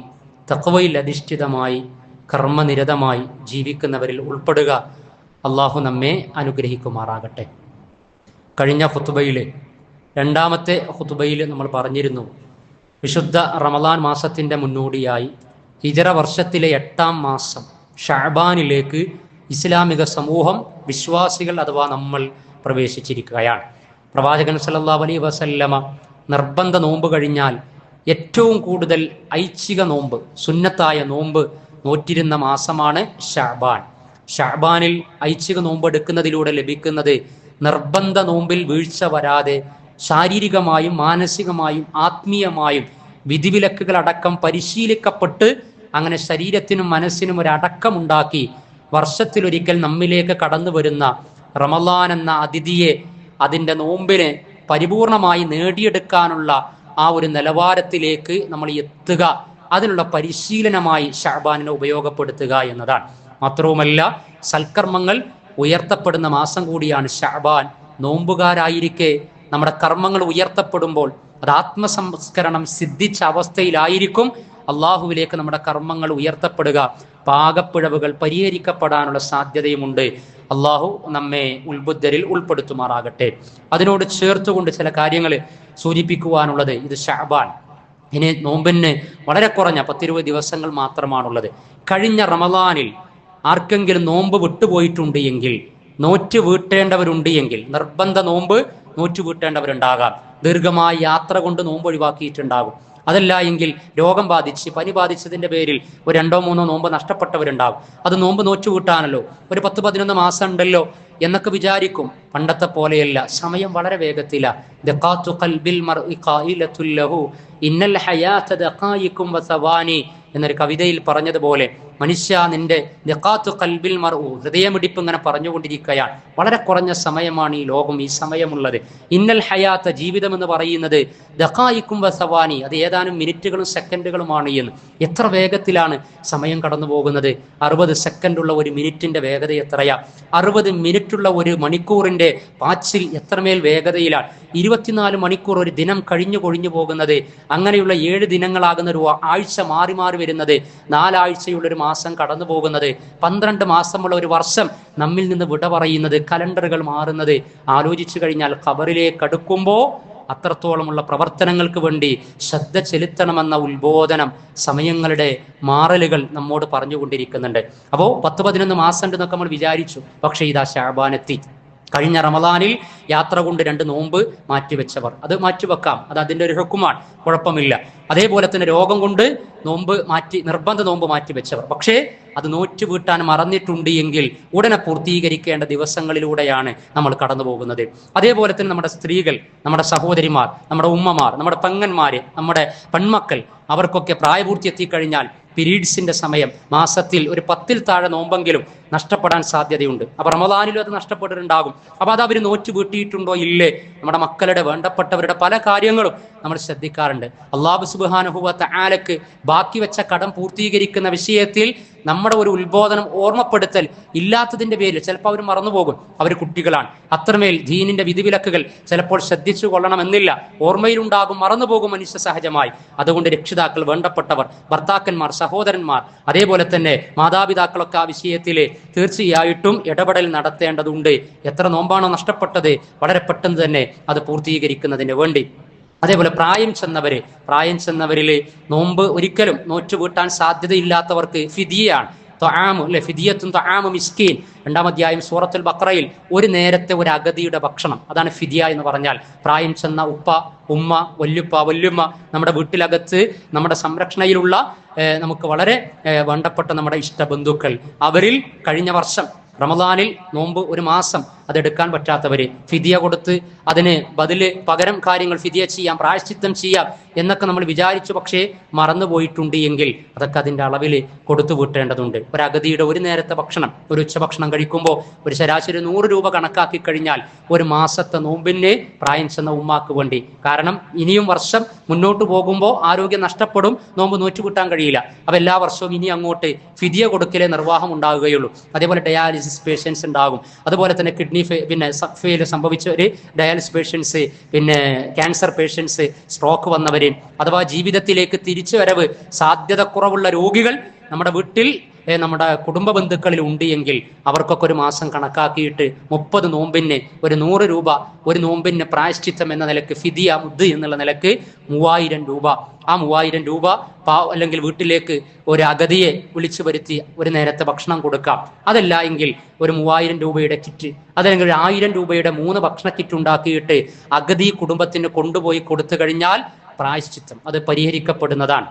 തഖ്വയിൽ അധിഷ്ഠിതമായി കർമ്മനിരതമായി ജീവിക്കുന്നവരിൽ ഉൾപ്പെടുക അള്ളാഹു നമ്മെ അനുഗ്രഹിക്കുമാറാകട്ടെ. കഴിഞ്ഞ ഖുതുബയിൽ, രണ്ടാമത്തെ ഖുതുബയിൽ നമ്മൾ പറഞ്ഞിരുന്നു, വിശുദ്ധ റമളാൻ മാസത്തിൻ്റെ മുന്നോടിയായി ഹിജറ വർഷത്തിലെ 8-ാം മാസം ഷഅബാനിലേക്ക് ഇസ്ലാമിക സമൂഹം, വിശ്വാസികൾ അഥവാ നമ്മൾ പ്രവേശിച്ചിരിക്കുകയാണ്. പ്രവാചകൻ സല്ലല്ലാഹു അലൈഹി വസല്ലമ നിർബന്ധ നോമ്പ് കഴിഞ്ഞാൽ ഏറ്റവും കൂടുതൽ ഐച്ഛിക നോമ്പ്, സുന്നത്തായ നോമ്പ് നോറ്റിരുന്ന മാസമാണ് ഷഅബാൻ. ഷഅബാനിൽ ഐച്ഛിക നോമ്പ് എടുക്കുന്നതിലൂടെ ലഭിക്കുന്നത് നിർബന്ധ നോമ്പിൽ വീഴ്ച വരാതെ ശാരീരികമായും മാനസികമായും ആത്മീയമായും വിധിവിലക്കുകളടക്കം പരിശീലിക്കപ്പെട്ട് അങ്ങനെ ശരീരത്തിനും മനസ്സിനും ഒരു അടക്കമുണ്ടാക്കി വർഷത്തിലൊരിക്കൽ നമ്മിലേക്ക് കടന്നു വരുന്ന റമളാൻ എന്ന അതിഥിയെ, അതിൻ്റെ നോമ്പിനെ പരിപൂർണമായി നേടിയെടുക്കാനുള്ള ആ ഒരു നിലവാരത്തിലേക്ക് നമ്മൾ എത്തുക, അതിനുള്ള പരിശീലനമായി ഷഅബാനിനെ ഉപയോഗപ്പെടുത്തുക എന്നതാണ്. മാത്രവുമല്ല, സൽക്കർമ്മങ്ങൾ ഉയർത്തപ്പെടുന്ന മാസം കൂടിയാണ് ഷഅബാൻ. നോമ്പുകാരായിരിക്കെ നമ്മുടെ കർമ്മങ്ങൾ ഉയർത്തപ്പെടുമ്പോൾ അത് ആത്മസംസ്കരണം സിദ്ധിച്ച അവസ്ഥയിലായിരിക്കും അള്ളാഹുവിലേക്ക് നമ്മുടെ കർമ്മങ്ങൾ ഉയർത്തപ്പെടുക. പാകപ്പിഴവുകൾ പരിഹരിക്കപ്പെടാനുള്ള സാധ്യതയുമുണ്ട്. അള്ളാഹു നമ്മെ ഉത്ബുദ്ധരിൽ ഉൾപ്പെടുത്തുമാറാകട്ടെ. അതിനോട് ചേർത്തുകൊണ്ട് ചില കാര്യങ്ങൾ സൂചിപ്പിക്കുവാനുള്ളത്, ഇത് ശഅബാൻ, ഇനി നോമ്പിന് വളരെ കുറഞ്ഞ 10-20 ദിവസങ്ങൾ മാത്രമാണുള്ളത്. കഴിഞ്ഞ റമദാനിൽ ആർക്കെങ്കിലും നോമ്പ് വിട്ടുപോയിട്ടുണ്ട് എങ്കിൽ, നോറ്റ് വീട്ടേണ്ടവരുണ്ട് എങ്കിൽ, നിർബന്ധ നോമ്പ് നോറ്റ് വീട്ടേണ്ടവരുണ്ടാകാം. ദീർഘമായ യാത്ര കൊണ്ട് നോമ്പ് ഒഴിവാക്കിയിട്ടുണ്ടാകും. അതല്ല എങ്കിൽ രോഗം ബാധിച്ച്, പനി ബാധിച്ചതിന്റെ പേരിൽ ഒരു 2-3 നോമ്പ് നഷ്ടപ്പെട്ടവരുണ്ടാകും. അത് നോമ്പ് നോറ്റ് വീട്ടാണല്ലോ, ഒരു 10-11 മാസം ഉണ്ടല്ലോ എന്നൊക്കെ വിചാരിക്കും. പണ്ടത്തെ പോലെയല്ല, സമയം വളരെ വേഗത്തില. എന്നൊരു കവിതയിൽ പറഞ്ഞതുപോലെ, മനുഷ്യ നിന്റെ ഖൽബിൽ മർഉ, ഹൃദയമിടിപ്പ് ഇങ്ങനെ പറഞ്ഞുകൊണ്ടിരിക്കുകയാണ്. വളരെ കുറഞ്ഞ സമയമാണ് ഈ ലോകം, ഈ സമയമുള്ളത്. ഇന്നൽ ഹയാത്ത, ജീവിതം എന്ന് പറയുന്നത് ദഖായിക്കും വസവാനി, അത് ഏതാനും മിനിറ്റുകളും സെക്കൻഡുകളുമാണ് എന്ന്. എത്ര വേഗത്തിലാണ് സമയം കടന്നു പോകുന്നത്. 60 സെക്കൻഡുള്ള ഒരു മിനിറ്റിന്റെ വേഗത എത്രയാ, 60 മിനിറ്റുള്ള ഒരു മണിക്കൂറിന്റെ പാച്ചിൽ എത്രമേൽ വേഗതയിലാണ്. 24 മണിക്കൂർ ഒരു ദിനം കഴിഞ്ഞു കൊഴിഞ്ഞു പോകുന്നത്. അങ്ങനെയുള്ള 7 ദിനങ്ങളാകുന്ന ഒരു ആഴ്ച മാറി മാറി വരുന്നത്. 4 ആഴ്ചയുള്ളൊരു മാസം കടന്നു പോകുന്നത്. 12 മാസമുള്ള ഒരു വർഷം നമ്മിൽ നിന്ന് വിട പറയുന്നത്. കലണ്ടറുകൾ മാറുന്നത്. ആലോചിച്ചു കഴിഞ്ഞാൽ ഖബറിലേക്ക് അടുക്കുമ്പോൾ അത്രത്തോളമുള്ള പ്രവർത്തനങ്ങൾക്ക് വേണ്ടി ശ്രദ്ധ ചെലുത്തണമെന്ന ഉത്ബോധനം സമയങ്ങളുടെ മാറലുകൾ നമ്മോട് പറഞ്ഞുകൊണ്ടിരിക്കുന്നുണ്ട്. അപ്പോൾ 10-11 മാസം ഉണ്ടെന്നൊക്കെ നമ്മൾ വിചാരിച്ചു. പക്ഷേ ഇതാ ശഅബാനെത്തി. കഴിഞ്ഞ റമദാനിൽ യാത്ര കൊണ്ട് 2 നോമ്പ് മാറ്റിവെച്ചവർ, അത് മാറ്റിവെക്കാം, അത് അതിൻ്റെ ഒരു ഹുക്കുമാണ്, കുഴപ്പമില്ല. അതേപോലെ തന്നെ രോഗം കൊണ്ട് നോമ്പ് നിർബന്ധ നോമ്പ് മാറ്റിവെച്ചവർ, പക്ഷേ അത് നോറ്റ് വീട്ടാൻ മറന്നിട്ടുണ്ട് എങ്കിൽ ഉടനെ പൂർത്തീകരിക്കേണ്ട ദിവസങ്ങളിലൂടെയാണ് നമ്മൾ കടന്നു പോകുന്നത്. അതേപോലെ തന്നെ നമ്മുടെ സ്ത്രീകൾ, നമ്മുടെ സഹോദരിമാർ, നമ്മുടെ ഉമ്മമാർ, നമ്മുടെ പെങ്ങന്മാര്, നമ്മുടെ പെൺമക്കൾ, അവർക്കൊക്കെ പ്രായപൂർത്തി എത്തിക്കഴിഞ്ഞാൽ പീരീഡ്സിന്റെ സമയം മാസത്തിൽ ഒരു 10-ൽ താഴെ നോമ്പെങ്കിലും നഷ്ടപ്പെടാൻ സാധ്യതയുണ്ട്. അപ്പൊ റമദാനിലും അത് നഷ്ടപ്പെട്ടിട്ടുണ്ടാകും. അപ്പൊ അത് അവർ നോറ്റ് വീട്ടിയിട്ടുണ്ടോ ഇല്ലേ, നമ്മുടെ മക്കളുടെ വേണ്ടപ്പെട്ടവരുടെ പല കാര്യങ്ങളും നമ്മൾ ശ്രദ്ധിക്കാറുണ്ട്. അല്ലാഹു സുബ്ഹാനഹു വ തആലക്ക് ബാക്കി വെച്ച കടം പൂർത്തീകരിക്കുന്ന വിഷയത്തിൽ നമ്മുടെ ഒരു ഉത്ബോധനം, ഓർമ്മപ്പെടുത്തൽ ഇല്ലാത്തതിന്റെ പേരിൽ ചിലപ്പോൾ അവർ മറന്നുപോകും. അവർ കുട്ടികളാണ്. അത്രമേൽ ദീനിന്റെ വിധിവിലക്കുകൾ ചിലപ്പോൾ ശ്രദ്ധിച്ചു കൊള്ളണമെന്നില്ല, ഓർമ്മയിലുണ്ടാകും, മറന്നുപോകും മനുഷ്യ സഹജമായി. അതുകൊണ്ട് രക്ഷിതാക്കൾ, വേണ്ടപ്പെട്ടവർ, ഭർത്താക്കന്മാർ, സഹോദരന്മാർ, അതേപോലെ തന്നെ മാതാപിതാക്കളൊക്കെ ആ വിഷയത്തിൽ തീർച്ചയായിട്ടും ഇടപെടൽ നടത്തേണ്ടതുണ്ട്. എത്ര നോമ്പാണോ നഷ്ടപ്പെട്ടത്, വളരെ പെട്ടെന്ന് തന്നെ അത് പൂർത്തീകരിക്കുന്നതിന് വേണ്ടി. അതേപോലെ പ്രായം ചെന്നവരിൽ നോമ്പ് ഒരിക്കലും നോറ്റ് വീട്ടാൻ സാധ്യതയില്ലാത്തവർക്ക് ഫിദിയയാണ്. ഫിദിയത്തുൻ തആമു മിസ്കീൻ, 2-ാം അധ്യായം സൂറത്തുൽ ബഖറയിൽ ഒരു നേരത്തെ ഒരു അഗതിയുടെ ഭക്ഷണം, അതാണ് ഫിദിയ എന്ന് പറഞ്ഞാൽ. പ്രായം ചെന്ന ഉപ്പ, ഉമ്മ, വല്യുപ്പ, വല്യുമ്മ, നമ്മുടെ വീട്ടിലകത്ത് നമ്മുടെ സംരക്ഷണയിലുള്ള നമുക്ക് വളരെ വേണ്ടപ്പെട്ട നമ്മുടെ ഇഷ്ടബന്ധുക്കൾ, അവരിൽ കഴിഞ്ഞ വർഷം റമദാനിൽ നോമ്പ് ഒരു മാസം അതെടുക്കാൻ പറ്റാത്തവര് ഫിദിയ കൊടുത്ത് അതിന് പകരം കാര്യങ്ങൾ ഫിദിയ ചെയ്യാം, പ്രായശ്ചിത്തം ചെയ്യാം എന്നൊക്കെ നമ്മൾ വിചാരിച്ചു. പക്ഷേ മറന്നുപോയിട്ടുണ്ട് എങ്കിൽ അതൊക്കെ അതിൻ്റെ അളവിൽ കൊടുത്തു വീട്ടേണ്ടതുണ്ട്. ഒരു അഗതിയുടെ ഒരു നേരത്തെ ഭക്ഷണം, ഒരു ഉച്ചഭക്ഷണം കഴിക്കുമ്പോൾ ഒരു ശരാശരി 100 രൂപ കണക്കാക്കി കഴിഞ്ഞാൽ ഒരു മാസത്തെ നോമ്പിന് പ്രായം ചെന്ന ഉമ്മാക്ക് വേണ്ടി. കാരണം ഇനിയും വർഷം മുന്നോട്ട് പോകുമ്പോൾ ആരോഗ്യം നഷ്ടപ്പെടും, നോമ്പ് നോറ്റുകൂട്ടാൻ കഴിയില്ല. അപ്പൊ എല്ലാ വർഷവും ഇനി അങ്ങോട്ട് ഫിദിയ കൊടുക്കലേ നിർവാഹം ഉണ്ടാവുകയുള്ളൂ. അതേപോലെ ഡയാലിസിസ് പേഷ്യൻസ് ഉണ്ടാകും. അതുപോലെ തന്നെ കിഡ്നി ഫെയിൽ സംഭവിച്ചവര്, ഡയാലിസിസ് പേഷ്യൻസ്, പിന്നെ ക്യാൻസർ പേഷ്യൻസ്, സ്ട്രോക്ക് വന്നവര്, അഥവാ ജീവിതത്തിലേക്ക് തിരിച്ചു വരവ് സാധ്യത കുറവുള്ള രോഗികൾ നമ്മുടെ വീട്ടിൽ, നമ്മുടെ കുടുംബ ബന്ധുക്കളിൽ ഉണ്ട് എങ്കിൽ അവർക്കൊക്കെ ഒരു മാസം കണക്കാക്കിയിട്ട് 30 നോമ്പിന് ഒരു 100 രൂപ, ഒരു നോമ്പിന് പ്രായശ്ചിത്തം എന്ന നിലക്ക്, ഫിദിയ മുദ് എന്നുള്ള നിലക്ക് 3000 രൂപ. ആ 3000 രൂപ അല്ലെങ്കിൽ വീട്ടിലേക്ക് ഒരു അഗതിയെ വിളിച്ചു വരുത്തി ഒരു നേരത്തെ ഭക്ഷണം കൊടുക്കാം. അതല്ല എങ്കിൽ ഒരു 3000 രൂപയുടെ കിറ്റ്, അതല്ലെങ്കിൽ 1000 രൂപയുടെ 3 ഭക്ഷണ കിറ്റ് ഉണ്ടാക്കിയിട്ട് അഗതി കുടുംബത്തിന് കൊണ്ടുപോയി കൊടുത്തു കഴിഞ്ഞാൽ പ്രായശ്ചിത്തം അത് പരിഹരിക്കപ്പെടുന്നതാണ്.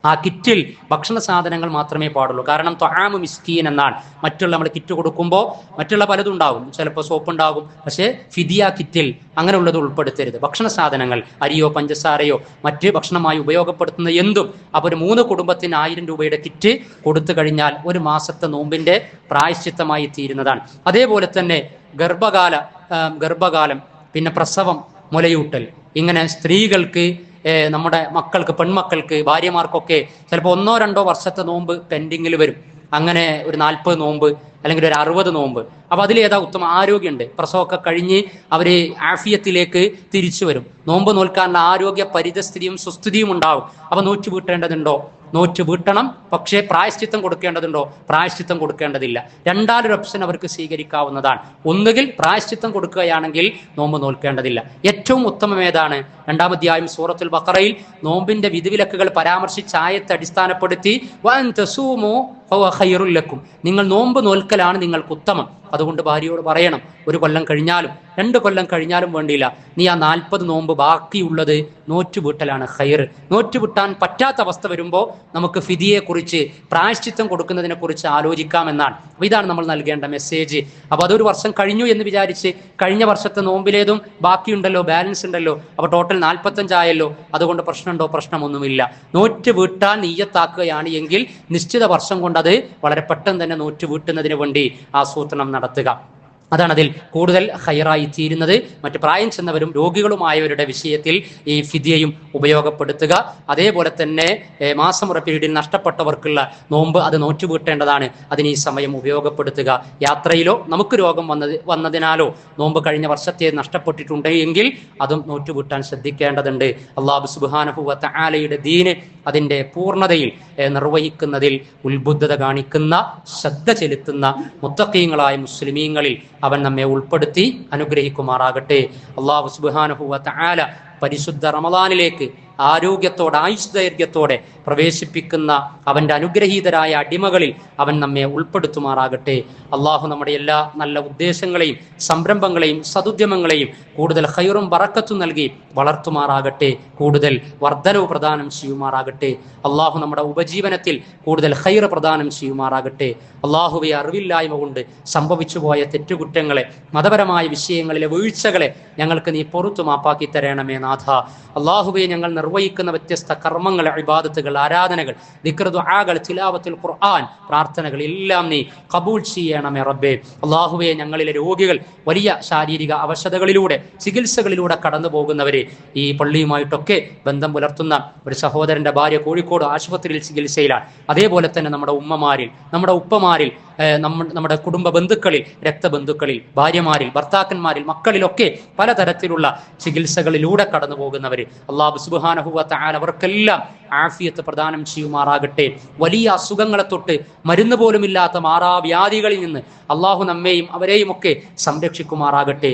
ആ കിറ്റിൽ ഭക്ഷണ സാധനങ്ങൾ മാത്രമേ പാടുള്ളൂ. കാരണം തആമു മിസ്കീൻ എന്നാണ്. മറ്റുള്ള നമ്മൾ കിറ്റ് കൊടുക്കുമ്പോൾ മറ്റുള്ള പലതും ഉണ്ടാകും, ചിലപ്പോൾ സോപ്പ് ഉണ്ടാകും, പക്ഷേ ഫിദിയ കിറ്റിൽ അങ്ങനെയുള്ളത് ഉൾപ്പെടുത്തരുത്. ഭക്ഷണ സാധനങ്ങൾ, അരിയോ പഞ്ചസാരയോ മറ്റ് ഭക്ഷണമായി ഉപയോഗപ്പെടുത്തുന്ന എന്തും. അപ്പോൾ ഒരു 3 കുടുംബത്തിന് 1000 രൂപയുടെ കിറ്റ് കൊടുത്തു കഴിഞ്ഞാൽ ഒരു മാസത്തെ നോമ്പിന്റെ പ്രായശ്ചിത്തമായി തീരുന്നതാണ്. അതേപോലെ തന്നെ ഗർഭകാലം, പിന്നെ പ്രസവം, മുലയൂട്ടൽ, ഇങ്ങനെ സ്ത്രീകൾക്ക്, നമ്മുടെ മക്കൾക്ക്, പെൺമക്കൾക്ക്, ഭാര്യമാർക്കൊക്കെ ചിലപ്പോൾ 1-2 വർഷത്തെ നോമ്പ് പെൻഡിങ്ങിൽ വരും. അങ്ങനെ ഒരു 40 നോമ്പ് അല്ലെങ്കിൽ ഒരു 60 നോമ്പ്. അപ്പൊ അതിലേതാ ഉത്തമം? ആരോഗ്യമുണ്ട്, പ്രസവമൊക്കെ കഴിഞ്ഞ് അവര് ആഫിയത്തിലേക്ക് തിരിച്ചു വരും. നോമ്പ് നോൽക്കാനുള്ള ആരോഗ്യ പരിതസ്ഥിതിയും സുസ്ഥിതിയും ഉണ്ടാവും. അപ്പൊ നോറ്റ് വീട്ടേണ്ടതുണ്ടോ? നോറ്റ് വീട്ടണം. പക്ഷേ പ്രായശ്ചിത്തം കൊടുക്കേണ്ടതുണ്ടോ? പ്രായശ്ചിത്തം കൊടുക്കേണ്ടതില്ല. രണ്ടാലൊരു ഓപ്ഷൻ അവർക്ക് സ്വീകരിക്കാവുന്നതാണ്. ഒന്നുകിൽ പ്രായശ്ചിത്തം കൊടുക്കുകയാണെങ്കിൽ നോമ്പ് നോൽക്കേണ്ടതില്ല. ഏറ്റവും ഉത്തമം ഏതാണ്? 2-ാം അധ്യായം സൂറത്തുൽ ബഖറയിൽ നോമ്പിന്റെ വിധിവിലക്കുകൾ പരാമർശിച്ച ആയത്തെ അടിസ്ഥാനപ്പെടുത്തി വഅൻ തസൂമു ഫഹുവ ഖൈറുൽ ലക്കും, നിങ്ങൾ നോമ്പ് നോൽക്കലാണ് നിങ്ങൾക്ക് ഉത്തമം. അതുകൊണ്ട് ഭാര്യയോട് പറയണം, 1 കൊല്ലം കഴിഞ്ഞാലും 2 കൊല്ലം കഴിഞ്ഞാലും വേണ്ടിയില്ല, നീ ആ 40 നോമ്പ് ബാക്കിയുള്ളത് നോറ്റ് വീട്ടലാണ് ഖൈർ. നോറ്റ് വീട്ടാൻ പറ്റാത്ത അവസ്ഥ വരുമ്പോൾ നമുക്ക് ഫിദിയെ കുറിച്ച്, പ്രായശ്ചിത്തം കൊടുക്കുന്നതിനെ കുറിച്ച് ആലോചിക്കാമെന്നാണ്. അപ്പോൾ ഇതാണ് നമ്മൾ നൽകേണ്ട മെസ്സേജ്. അപ്പോൾ അതൊരു വർഷം കഴിഞ്ഞു എന്ന് വിചാരിച്ച് കഴിഞ്ഞ വർഷത്തെ നോമ്പിലേതും ബാക്കിയുണ്ടല്ലോ, ബാലൻസ് ഉണ്ടല്ലോ, അപ്പോൾ ടോട്ടൽ 45 ആയല്ലോ, അതുകൊണ്ട് പ്രശ്നമുണ്ടോ? പ്രശ്നമൊന്നുമില്ല. നോറ്റ് വീട്ടാൻ നിയ്യത്താക്കുകയാണ് എങ്കിൽ നിശ്ചിത വർഷം കൊണ്ട് അത് വളരെ പെട്ടെന്ന് തന്നെ നോറ്റ് വീട്ടുന്നതിന് വേണ്ടി ആസൂത്രണം നടത്തുക. അതാണ് അതിൽ കൂടുതൽ ഹൈറായി തീരുന്നത്. മറ്റ് പ്രായം ചെന്നവരും രോഗികളുമായവരുടെ വിഷയത്തിൽ ഈ ഫിദിയയും ഉപയോഗപ്പെടുത്തുക. അതേപോലെ തന്നെ മാസമുറ പീരീഡിൽ നഷ്ടപ്പെട്ടവർക്കുള്ള നോമ്പ് അത് നോറ്റ് വീട്ടേണ്ടതാണ്. അതിന് ഈ സമയം ഉപയോഗപ്പെടുത്തുക. യാത്രയിലോ നമുക്ക് രോഗം വന്നതിനാലോ നോമ്പ് കഴിഞ്ഞ വർഷത്തെ നഷ്ടപ്പെട്ടിട്ടുണ്ട് എങ്കിൽ അതും നോറ്റ് വീട്ടാൻ ശ്രദ്ധിക്കേണ്ടതുണ്ട്. അല്ലാഹു സുബ്ഹാനഹു വ തആലയുടെ ദീന് അതിൻ്റെ പൂർണ്ണതയിൽ നിർവഹിക്കുന്നതിൽ ഉത്ബുദ്ധത കാണിക്കുന്ന, ശ്രദ്ധ ചെലുത്തുന്ന മുത്തഖീങ്ങളായ മുസ്ലിമീങ്ങളിൽ അവൻ നമ്മെ ഉൾപ്പെടുത്തി അനുഗ്രഹിക്കുമാറാകട്ടെ. അല്ലാഹു സുബ്ഹാനഹു വ തആല പരിശുദ്ധ റമളാനിലേക്ക് ആരോഗ്യത്തോടെ, ആയുഷ്ദൈർഘ്യത്തോടെ പ്രവേശിപ്പിക്കുന്ന അവൻ്റെ അനുഗ്രഹീതരായ അടിമകളിൽ അവൻ നമ്മെ ഉൾപ്പെടുത്തുമാറാകട്ടെ. അള്ളാഹു നമ്മുടെ എല്ലാ നല്ല ഉദ്ദേശങ്ങളെയും സംരംഭങ്ങളെയും സതുദ്യമങ്ങളെയും കൂടുതൽ ഖൈറും ബറക്കത്തും നൽകി വളർത്തുമാറാകട്ടെ, കൂടുതൽ വർധനവ് പ്രദാനം ചെയ്യുമാറാകട്ടെ. അള്ളാഹു നമ്മുടെ ഉപജീവനത്തിൽ കൂടുതൽ ഖൈർ പ്രദാനം ചെയ്യുമാറാകട്ടെ. അള്ളാഹുവെ, അറിവില്ലായ്മ കൊണ്ട് സംഭവിച്ചു പോയ തെറ്റുകുറ്റങ്ങളെ, മതപരമായ വിഷയങ്ങളിലെ വീഴ്ചകളെ ഞങ്ങൾക്ക് നീ പൊറുത്തു മാപ്പാക്കി തരണമേ നാഥ. അള്ളാഹുവെ, ഞങ്ങൾ നിർവഹിക്കുന്ന വ്യത്യസ്ത കർമ്മങ്ങൾ, ഇബാദത്തുകൾ, ആരാധനകൾ, ദിക്ർ, ദുആകൾ, തിലാവത്തുൽ ഖുർആൻ, പ്രാർത്ഥനകൾ എല്ലാം നീ ഖബൂൽ ചെയ്യണമേ റബ്ബേ. അള്ളാഹുവെ, ഞങ്ങളിലെ രോഗികൾ, വലിയ ശാരീരിക അവശതകളിലൂടെ, ചികിത്സകളിലൂടെ കടന്നു പോകുന്നവരെ, ഈ പള്ളിയുമായിട്ടൊക്കെ ബന്ധം പുലർത്തുന്ന ഒരു സഹോദരന്റെ ഭാര്യ കോഴിക്കോട് ആശുപത്രിയിൽ ചികിത്സയിലാണ്. അതേപോലെ തന്നെ നമ്മുടെ ഉമ്മമാരിൽ, നമ്മുടെ ഉപ്പമാരിൽ, നമ്മുടെ കുടുംബ ബന്ധുക്കളിൽ, രക്തബന്ധുക്കളിൽ, ഭാര്യമാരിൽ, ഭർത്താക്കന്മാരിൽ, മക്കളിലൊക്കെ പലതരത്തിലുള്ള ചികിത്സകളിലൂടെ കടന്നു പോകുന്നവർ അല്ലാഹു സുബ്ഹാനഹു വ തആല അവർക്കെല്ലാം ആഫിയത്ത് പ്രദാനം ചെയ്യുമാറാകട്ടെ. വലിയ അസുഖങ്ങളെ തൊട്ട് മരുന്ന് പോലുമില്ലാത്ത മാറാവ്യാധികളിൽ നിന്ന് അള്ളാഹു നമ്മെയും അവരെയും ഒക്കെ സംരക്ഷിക്കുമാറാകട്ടെ.